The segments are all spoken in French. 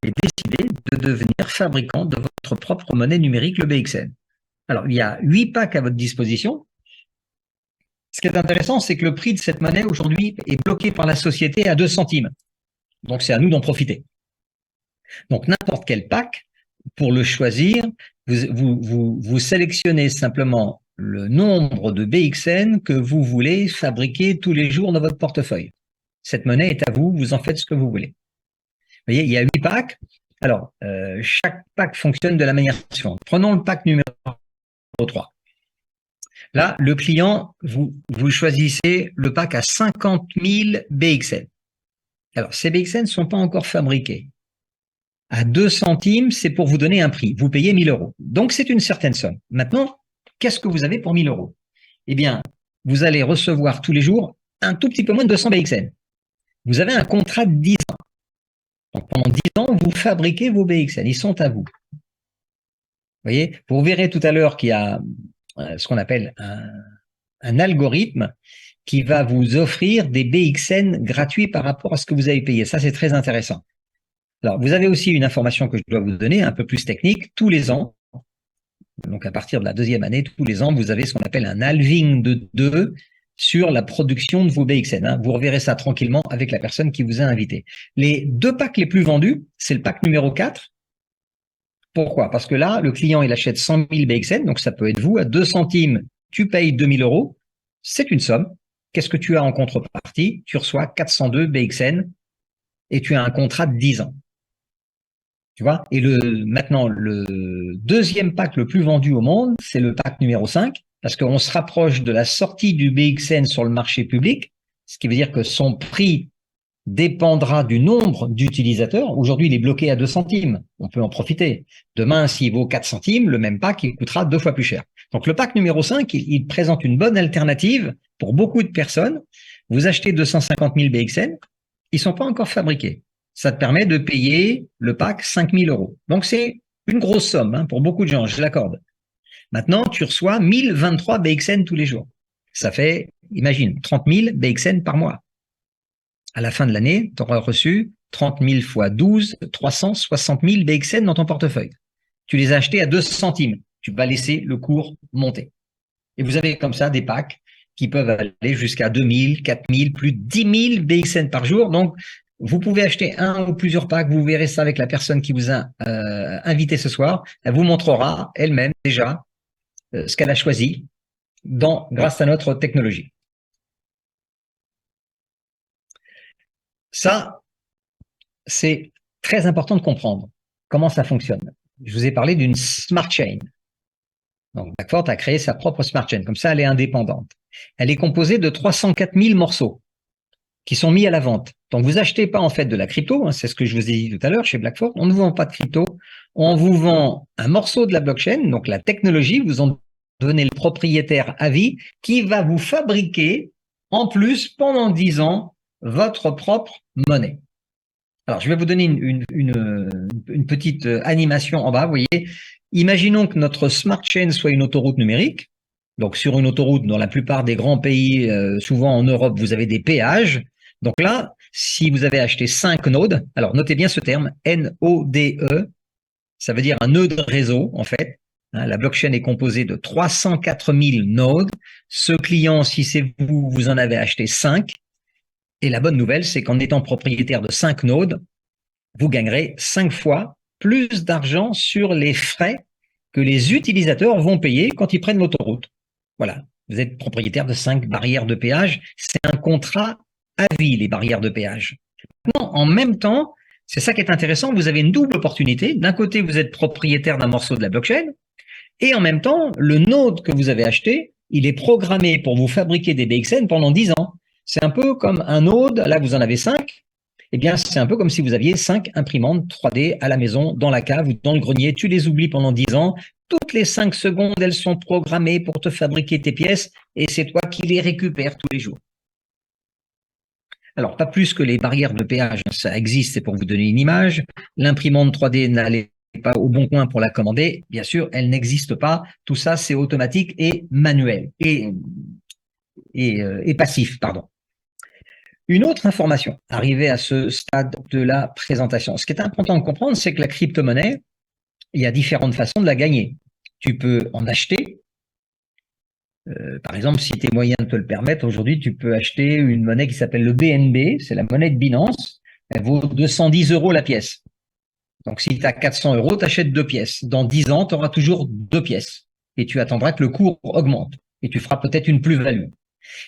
et décidé de devenir fabricant de votre propre monnaie numérique, le BXN. Alors, il y a 8 packs à votre disposition. Ce qui est intéressant, c'est que le prix de cette monnaie aujourd'hui est bloqué par la société à 2 centimes. Donc, c'est à nous d'en profiter. Donc, n'importe quel pack, pour le choisir, vous sélectionnez simplement le nombre de BXN que vous voulez fabriquer tous les jours dans votre portefeuille. Cette monnaie est à vous, vous en faites ce que vous voulez. Vous voyez, il y a 8 packs. Alors, chaque pack fonctionne de la manière suivante. Prenons le pack numéro 3. Là, le client, vous choisissez le pack à 50 000 BXN. Alors, ces BXN ne sont pas encore fabriqués. À 2 centimes, c'est pour vous donner un prix. Vous payez 1 000 €. Donc, c'est une certaine somme. Maintenant, qu'est-ce que vous avez pour 1 000 €? Eh bien, vous allez recevoir tous les jours un tout petit peu moins de 200 BXN. Vous avez un contrat de 10 ans. Donc, pendant 10 ans, vous fabriquez vos BXN. Ils sont à vous. Vous voyez, vous verrez tout à l'heure qu'il y a ce qu'on appelle un algorithme qui va vous offrir des BXN gratuits par rapport à ce que vous avez payé. Ça, c'est très intéressant. Alors, vous avez aussi une information que je dois vous donner, un peu plus technique. Tous les ans, donc à partir de la 2e année, tous les ans, vous avez ce qu'on appelle un halving de 2 sur la production de vos BXN. Vous reverrez ça tranquillement avec la personne qui vous a invité. Les 2 packs les plus vendus, c'est le pack numéro 4. Pourquoi? Parce que là, le client, il achète 100 000 BXN, donc ça peut être vous, à 2 centimes, tu payes 2 000 €. C'est une somme. Qu'est-ce que tu as en contrepartie? Tu reçois 402 BXN et tu as un contrat de 10 ans. Tu vois? Et maintenant, le 2e pack le plus vendu au monde, c'est le pack numéro 5, parce qu'on se rapproche de la sortie du BXN sur le marché public, ce qui veut dire que son prix dépendra du nombre d'utilisateurs. Aujourd'hui, il est bloqué à 2 centimes. On peut en profiter. Demain, s'il vaut 4 centimes, le même pack, il coûtera 2 fois plus cher. Donc, le pack numéro 5, il présente une bonne alternative pour beaucoup de personnes. Vous achetez 250 000 BXN, ils sont pas encore fabriqués. Ça te permet de payer le pack 5 000 €. Donc, c'est une grosse somme pour beaucoup de gens, je l'accorde. Maintenant, tu reçois 1023 BXN tous les jours. Ça fait, imagine, 30 000 BXN par mois. À la fin de l'année, tu auras reçu 30 000 fois 12, 360 000 BXN dans ton portefeuille. Tu les as achetés à 2 centimes. Tu vas laisser le cours monter. Et vous avez comme ça des packs qui peuvent aller jusqu'à 2 000, 4 000, plus de 10 000 BXN par jour. Donc, vous pouvez acheter un ou plusieurs packs. Vous verrez ça avec la personne qui vous a invité ce soir. Elle vous montrera elle-même déjà ce qu'elle a choisi grâce à notre technologie. Ça, c'est très important de comprendre comment ça fonctionne. Je vous ai parlé d'une smart chain. Donc, Blackfort a créé sa propre smart chain. Comme ça, elle est indépendante. Elle est composée de 304 000 morceaux qui sont mis à la vente. Donc, vous achetez pas en fait de la crypto, c'est ce que je vous ai dit tout à l'heure chez Blackfort. On ne vous vend pas de crypto. On vous vend un morceau de la blockchain, donc la technologie, vous en donnez le propriétaire à vie, qui va vous fabriquer en plus pendant 10 ans votre propre monnaie. Alors, je vais vous donner une petite animation en bas. Vous voyez, imaginons que notre smart chain soit une autoroute numérique. Donc, sur une autoroute, dans la plupart des grands pays, souvent en Europe, vous avez des péages. Donc là, si vous avez acheté 5 nodes, alors notez bien ce terme, N-O-D-E, ça veut dire un nœud de réseau, en fait. La blockchain est composée de 304 000 nodes. Ce client, si c'est vous, vous en avez acheté 5. Et la bonne nouvelle, c'est qu'en étant propriétaire de 5 nodes, vous gagnerez 5 fois plus d'argent sur les frais que les utilisateurs vont payer quand ils prennent l'autoroute. Voilà, vous êtes propriétaire de 5 barrières de péage. C'est un contrat à vie, les barrières de péage. Maintenant, en même temps, c'est ça qui est intéressant, vous avez une double opportunité. D'un côté, vous êtes propriétaire d'un morceau de la blockchain, et en même temps, le node que vous avez acheté, il est programmé pour vous fabriquer des BXN pendant 10 ans. C'est un peu comme un node, là vous en avez 5, eh bien c'est un peu comme si vous aviez 5 imprimantes 3D à la maison, dans la cave ou dans le grenier, tu les oublies pendant 10 ans, toutes les 5 secondes, elles sont programmées pour te fabriquer tes pièces, et c'est toi qui les récupères tous les jours. Alors, pas plus que les barrières de péage, ça existe, c'est pour vous donner une image. L'imprimante 3D n'allait pas au bon coin pour la commander, bien sûr, elle n'existe pas. Tout ça, c'est automatique et manuel et passif, pardon. Une autre information, arrivée à ce stade de la présentation. Ce qui est important de comprendre, c'est que la crypto-monnaie, il y a différentes façons de la gagner. Tu peux en acheter. Par exemple, si tes moyens te le permettent, aujourd'hui, tu peux acheter une monnaie qui s'appelle le BNB, c'est la monnaie de Binance. Elle vaut 210 € la pièce. Donc, si tu as 400 €, tu achètes 2 pièces. Dans 10 ans, tu auras toujours 2 pièces. Et tu attendras que le cours augmente. Et tu feras peut-être une plus-value.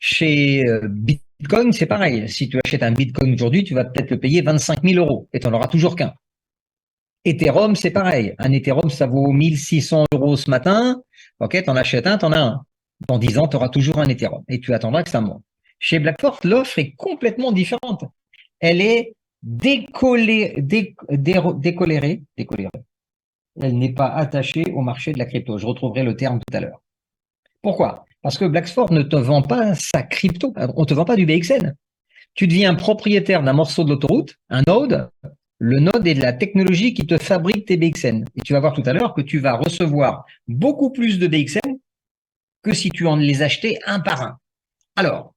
Chez Bitcoin, c'est pareil. Si tu achètes un Bitcoin aujourd'hui, tu vas peut-être le payer 25 000 € et tu n'en auras toujours qu'un. Ethereum, c'est pareil. Un Ethereum, ça vaut 1600 € ce matin. Ok, tu en achètes un, tu en as un. Dans 10 ans, tu auras toujours un Ethereum et tu attendras que ça monte. Chez Blackfort, l'offre est complètement différente. Elle est décolérée. Elle n'est pas attachée au marché de la crypto. Je retrouverai le terme tout à l'heure. Pourquoi? Parce que Blackfort ne te vend pas sa crypto. On ne te vend pas du BXN. Tu deviens propriétaire d'un morceau de l'autoroute, un node. Le node est de la technologie qui te fabrique tes BXN. Et tu vas voir tout à l'heure que tu vas recevoir beaucoup plus de BXN que si tu en les achetais un par un. Alors,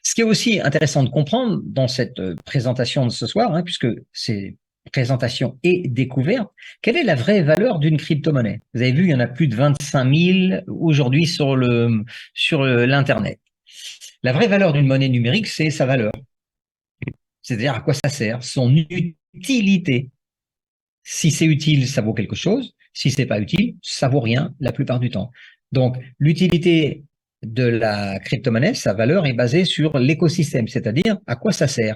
ce qui est aussi intéressant de comprendre dans cette présentation de ce soir, puisque c'est présentation et découverte, quelle est la vraie valeur d'une crypto-monnaie? Vous avez vu, il y en a plus de 25 000 aujourd'hui sur l'Internet. La vraie valeur d'une monnaie numérique, c'est sa valeur. C'est-à-dire à quoi ça sert, son utilité. Si c'est utile, ça vaut quelque chose. Si c'est pas utile, ça vaut rien la plupart du temps. Donc, l'utilité de la crypto-monnaie, sa valeur est basée sur l'écosystème, c'est-à-dire à quoi ça sert.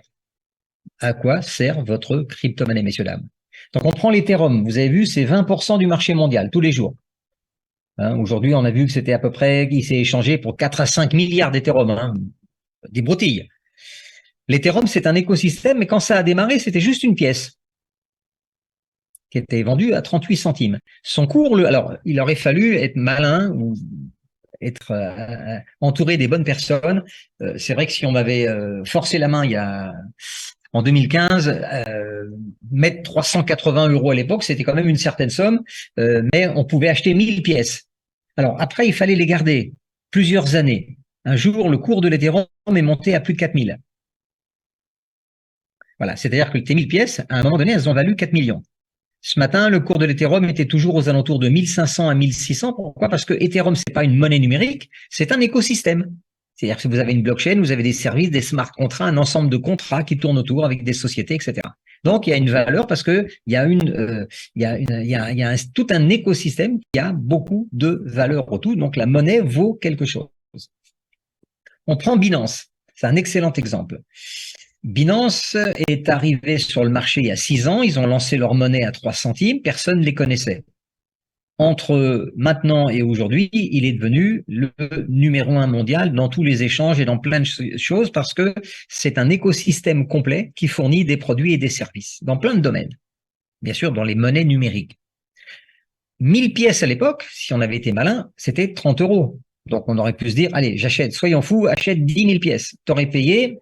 À quoi sert votre crypto-monnaie, messieurs, dames? Donc, on prend l'Ethereum. Vous avez vu, c'est 20% du marché mondial tous les jours. Aujourd'hui, on a vu que c'était à peu près, il s'est échangé pour 4 à 5 milliards d'Ethereum, des broutilles. L'Ethereum, c'est un écosystème, mais quand ça a démarré, c'était juste une pièce qui était vendue à 38 centimes. Son cours, alors, il aurait fallu être malin ou être entouré des bonnes personnes. C'est vrai que si on m'avait forcé la main en 2015, mettre 380 € à l'époque, c'était quand même une certaine somme, mais on pouvait acheter 1000 pièces. Alors après, il fallait les garder plusieurs années. Un jour, le cours de l'Ethereum est monté à plus de 4000. Voilà, c'est-à-dire que tes 1000 pièces, à un moment donné, elles ont valu 4 millions. Ce matin, le cours de l'Ethereum était toujours aux alentours de 1500 à 1600. Pourquoi? Parce que Ethereum, c'est pas une monnaie numérique, c'est un écosystème. C'est-à-dire que si vous avez une blockchain, vous avez des services, des smart contracts, un ensemble de contrats qui tournent autour avec des sociétés, etc. Donc, il y a une valeur parce que il y a tout un écosystème qui a beaucoup de valeur autour. Donc, la monnaie vaut quelque chose. On prend Binance. C'est un excellent exemple. Binance est arrivé sur le marché il y a 6 ans. Ils ont lancé leur monnaie à 3 centimes. Personne ne les connaissait. Entre maintenant et aujourd'hui, il est devenu le numéro 1 mondial dans tous les échanges et dans plein de choses parce que c'est un écosystème complet qui fournit des produits et des services dans plein de domaines. Bien sûr, dans les monnaies numériques. 1000 pièces à l'époque, si on avait été malin, c'était 30 €. Donc, on aurait pu se dire, allez, j'achète, soyons fous, achète 10 000 pièces. Tu aurais payé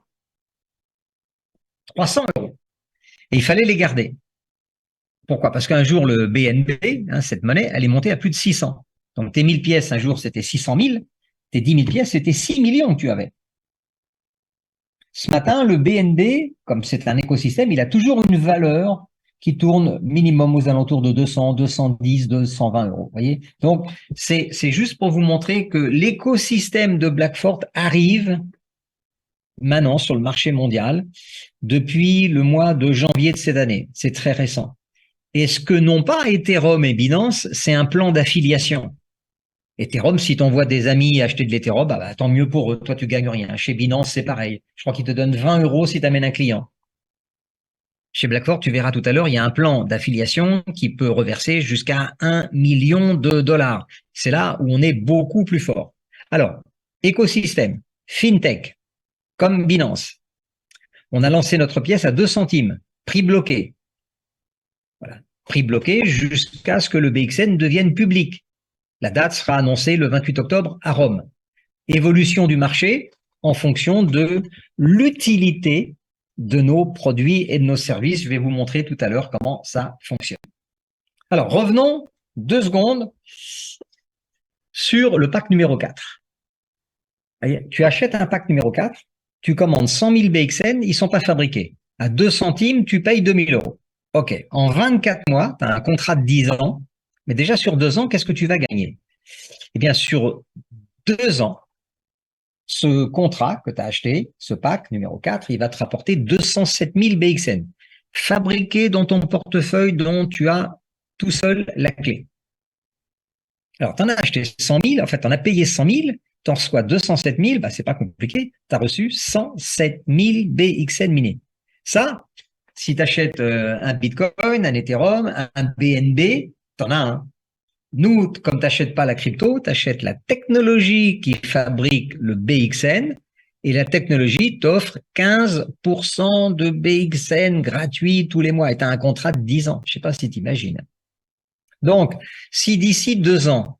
300 €. Et il fallait les garder. Pourquoi? Parce qu'un jour, le BNB, cette monnaie, elle est montée à plus de 600. Donc, tes 1000 pièces, un jour, c'était 600 000. Tes 10 000 pièces, c'était 6 millions que tu avais. Ce matin, le BNB, comme c'est un écosystème, il a toujours une valeur qui tourne minimum aux alentours de 200, 210, 220 €. Voyez? Donc, c'est juste pour vous montrer que l'écosystème de Blackfort arrive maintenant sur le marché mondial depuis le mois de janvier de cette année. C'est très récent. Et ce que n'ont pas Ethereum et Binance, c'est un plan d'affiliation. Ethereum, si tu envoies des amis acheter de l'Ethereum, bah, tant mieux pour eux. Toi, tu gagnes rien. Chez Binance, c'est pareil. Je crois qu'ils te donnent 20 € si tu amènes un client. Chez Blackfort, tu verras tout à l'heure, il y a un plan d'affiliation qui peut reverser jusqu'à 1 million de dollars. C'est là où on est beaucoup plus fort. Alors, écosystème, fintech, comme Binance. On a lancé notre pièce à 2 centimes, prix bloqué. Voilà. Prix bloqué jusqu'à ce que le BXN devienne public. La date sera annoncée le 28 octobre à Rome. Évolution du marché en fonction de l'utilité de nos produits et de nos services. Je vais vous montrer tout à l'heure comment ça fonctionne. Alors, revenons 2 secondes sur le pack numéro 4. Tu achètes un pack numéro 4 tu commandes 100 000 BXN, ils sont pas fabriqués. À 2 centimes, tu payes 2 000 euros. OK. En 24 mois, tu as un contrat de 10 ans. Mais déjà, sur 2 ans, qu'est-ce que tu vas gagner? Eh bien, sur 2 ans, ce contrat que tu as acheté, ce pack numéro 4, il va te rapporter 207 000 BXN, fabriqués dans ton portefeuille dont tu as tout seul la clé. Alors, tu en as acheté 100 000, en fait, tu en as payé 100 000, tu en reçois 207 000, bah, c'est pas compliqué, tu as reçu 107 000 BXN minés. Ça, si tu achètes un Bitcoin, un Ethereum, un BNB, tu en as un. Nous, comme tu n'achètes pas la crypto, tu achètes la technologie qui fabrique le BXN et la technologie t'offre 15% de BXN gratuit tous les mois et tu as un contrat de 10 ans. Je ne sais pas si tu imagines. Donc, si d'ici 2 ans,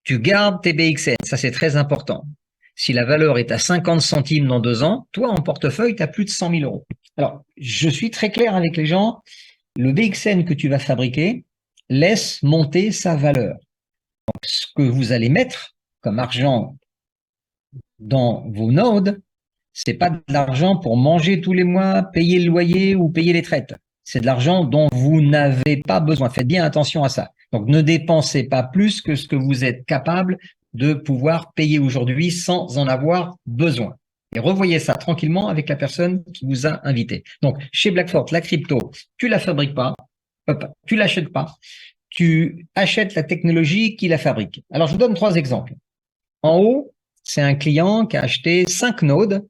tu gardes tes BXN, ça c'est très important. Si la valeur est à 50 centimes dans 2 ans, toi en portefeuille, tu as plus de 100 000 euros. Alors, je suis très clair avec les gens, le BXN que tu vas fabriquer laisse monter sa valeur. Donc, ce que vous allez mettre comme argent dans vos nodes, c'est pas de l'argent pour manger tous les mois, payer le loyer ou payer les traites. C'est de l'argent dont vous n'avez pas besoin. Faites bien attention à ça. Donc, ne dépensez pas plus que ce que vous êtes capable de pouvoir payer aujourd'hui sans en avoir besoin. Et revoyez ça tranquillement avec la personne qui vous a invité. Donc, chez Blackfort, la crypto, tu la fabriques pas, tu l'achètes pas, tu achètes la technologie qui la fabrique. Alors, je vous donne 3 exemples. En haut, c'est un client qui a acheté 5 nodes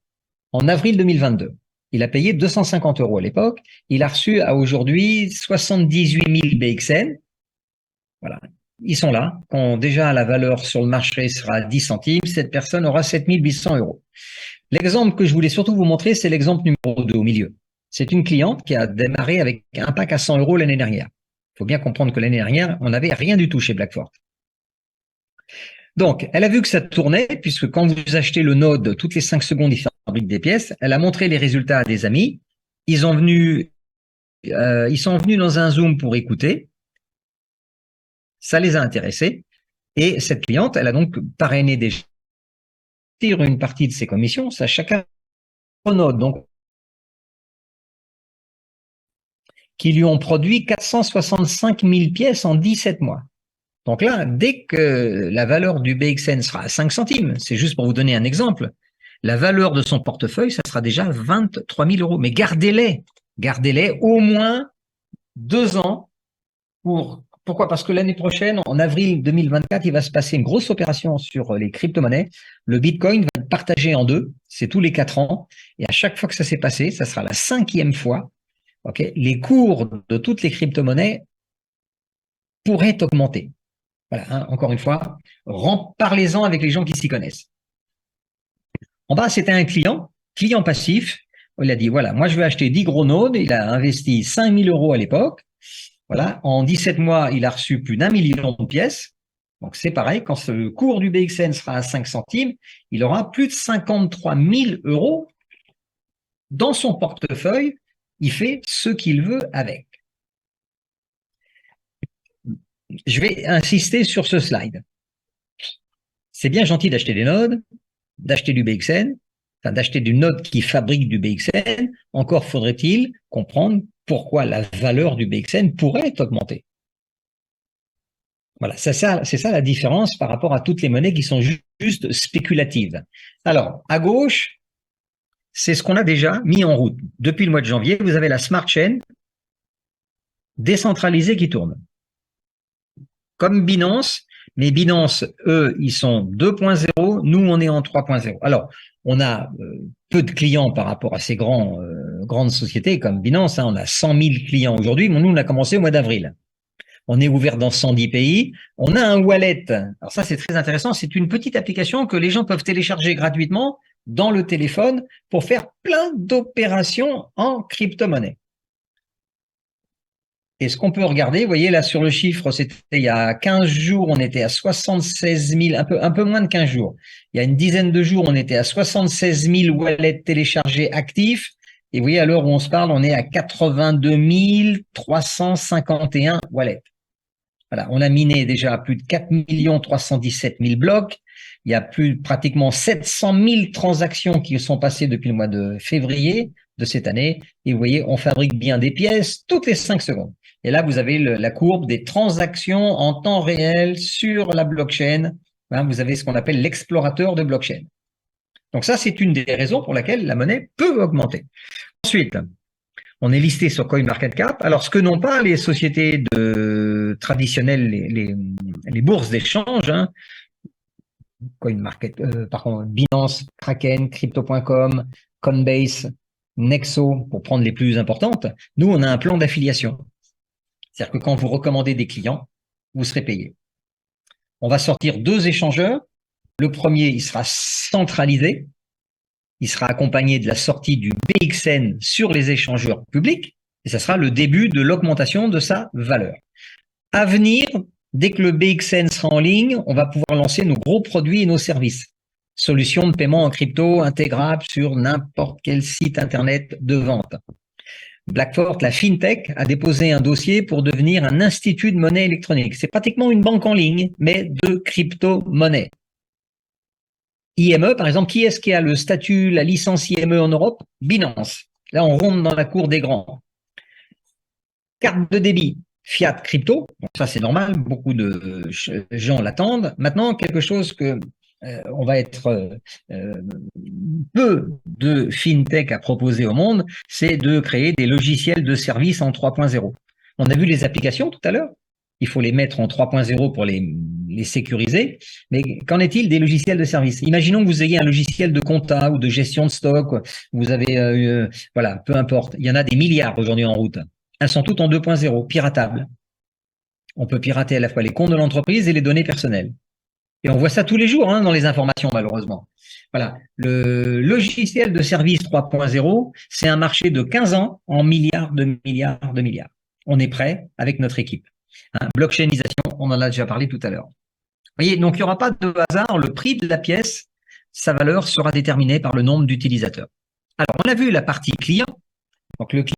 en avril 2022. Il a payé 250 euros à l'époque. Il a reçu à aujourd'hui 78 000 BXN. Voilà. Ils sont là. Quand déjà la valeur sur le marché sera 10 centimes, cette personne aura 7 800 euros. L'exemple que je voulais surtout vous montrer, c'est l'exemple numéro 2 au milieu. C'est une cliente qui a démarré avec un pack à 100 euros l'année dernière. Il faut bien comprendre que l'année dernière, on n'avait rien du tout chez Blackfort. Donc, elle a vu que ça tournait, puisque quand vous achetez le node, toutes les 5 secondes, il fabrique des pièces. Elle a montré les résultats à des amis. Ils sont venus dans un Zoom pour écouter. Ça les a intéressés. Et cette cliente, elle a donc parrainé déjà une partie de ses commissions, ça chacun node, donc qui lui ont produit 465 000 pièces en 17 mois. Donc là, dès que la valeur du BXN sera à 5 centimes, c'est juste pour vous donner un exemple, la valeur de son portefeuille, ça sera déjà 23 000 euros. Mais gardez-les au moins 2 ans pourquoi? Parce que l'année prochaine, en avril 2024, il va se passer une grosse opération sur les crypto-monnaies. Le Bitcoin va être partagé en 2, c'est tous les 4 ans. Et à chaque fois que ça s'est passé, ça sera la 5e fois. Okay, les cours de toutes les crypto-monnaies pourraient augmenter. Voilà, hein, encore une fois, parlez-en avec les gens qui s'y connaissent. En bas, c'était un client passif. Il a dit, voilà, moi je veux acheter 10 gros nodes. Il a investi 5 000 euros à l'époque. Voilà, en 17 mois, il a reçu plus d'1 million de pièces. Donc c'est pareil, quand le cours du BXN sera à 5 centimes, il aura plus de 53 000 euros dans son portefeuille. Il fait ce qu'il veut avec. Je vais insister sur ce slide. C'est bien gentil d'acheter des nodes, d'acheter du BXN, enfin d'acheter du node qui fabrique du BXN. Encore faudrait-il comprendre pourquoi la valeur du BXN pourrait augmenter. Voilà, c'est ça la différence par rapport à toutes les monnaies qui sont juste spéculatives. Alors, à gauche, c'est ce qu'on a déjà mis en route. Depuis le mois de janvier, vous avez la Smart Chain décentralisée qui tourne. Comme Binance, mais Binance, eux, ils sont 2.0, nous, on est en 3.0. Alors, on a peu de clients par rapport à ces grandes sociétés comme Binance, hein, on a 100 000 clients aujourd'hui, mais nous, on a commencé au mois d'avril. On est ouvert dans 110 pays. On a un wallet. Alors ça, c'est très intéressant. C'est une petite application que les gens peuvent télécharger gratuitement dans le téléphone pour faire plein d'opérations en crypto-monnaie. Et ce qu'on peut regarder, vous voyez là sur le chiffre, c'était il y a 15 jours, on était à 76 000, un peu moins de 15 jours. Il y a une dizaine de jours, on était à 76 000 wallets téléchargés actifs. Et vous voyez, à l'heure où on se parle, on est à 82 351 wallets. Voilà, on a miné déjà plus de 4 317 000 blocs. Il y a pratiquement 700 000 transactions qui sont passées depuis le mois de février de cette année. Et vous voyez, on fabrique bien des pièces toutes les 5 secondes. Et là, vous avez la courbe des transactions en temps réel sur la blockchain. Vous avez ce qu'on appelle l'explorateur de blockchain. Donc ça, c'est une des raisons pour laquelle la monnaie peut augmenter. Ensuite, on est listé sur CoinMarketCap. Alors, ce que n'ont pas les sociétés traditionnelles, les bourses d'échange, par contre, Binance, Kraken, Crypto.com, Coinbase, Nexo, pour prendre les plus importantes, nous, on a un plan d'affiliation. C'est-à-dire que quand vous recommandez des clients, vous serez payé. On va sortir 2 échangeurs. Le premier, il sera centralisé. Il sera accompagné de la sortie du BXN sur les échangeurs publics. Et ça sera le début de l'augmentation de sa valeur. À venir, dès que le BXN sera en ligne, on va pouvoir lancer nos gros produits et nos services. Solutions de paiement en crypto intégrables sur n'importe quel site internet de vente. Blackfort, la FinTech, a déposé un dossier pour devenir un institut de monnaie électronique. C'est pratiquement une banque en ligne, mais de crypto-monnaie. IME, par exemple, qui est-ce qui a le statut, la licence IME en Europe? Binance. Là, on rentre dans la cour des grands. Carte de débit, fiat crypto. Donc ça, c'est normal. Beaucoup de gens l'attendent. Maintenant, quelque chose que on va être peu de fintech à proposer au monde, c'est de créer des logiciels de service en 3.0. On a vu les applications tout à l'heure. Il faut les mettre en 3.0 pour les sécuriser. Mais qu'en est-il des logiciels de service? Imaginons que vous ayez un logiciel de compta ou de gestion de stock. Vous avez, voilà, peu importe. Il y en a des milliards aujourd'hui en route. Elles sont toutes en 2.0, piratables. On peut pirater à la fois les comptes de l'entreprise et les données personnelles. Et on voit ça tous les jours dans les informations, malheureusement. Voilà. Le logiciel de service 3.0, c'est un marché de 15 ans en milliards de milliards de milliards. On est prêt avec notre équipe. Blockchainisation, on en a déjà parlé tout à l'heure. Vous voyez, donc il n'y aura pas de hasard. Le prix de la pièce, sa valeur sera déterminée par le nombre d'utilisateurs. Alors, on a vu la partie client. Donc, le client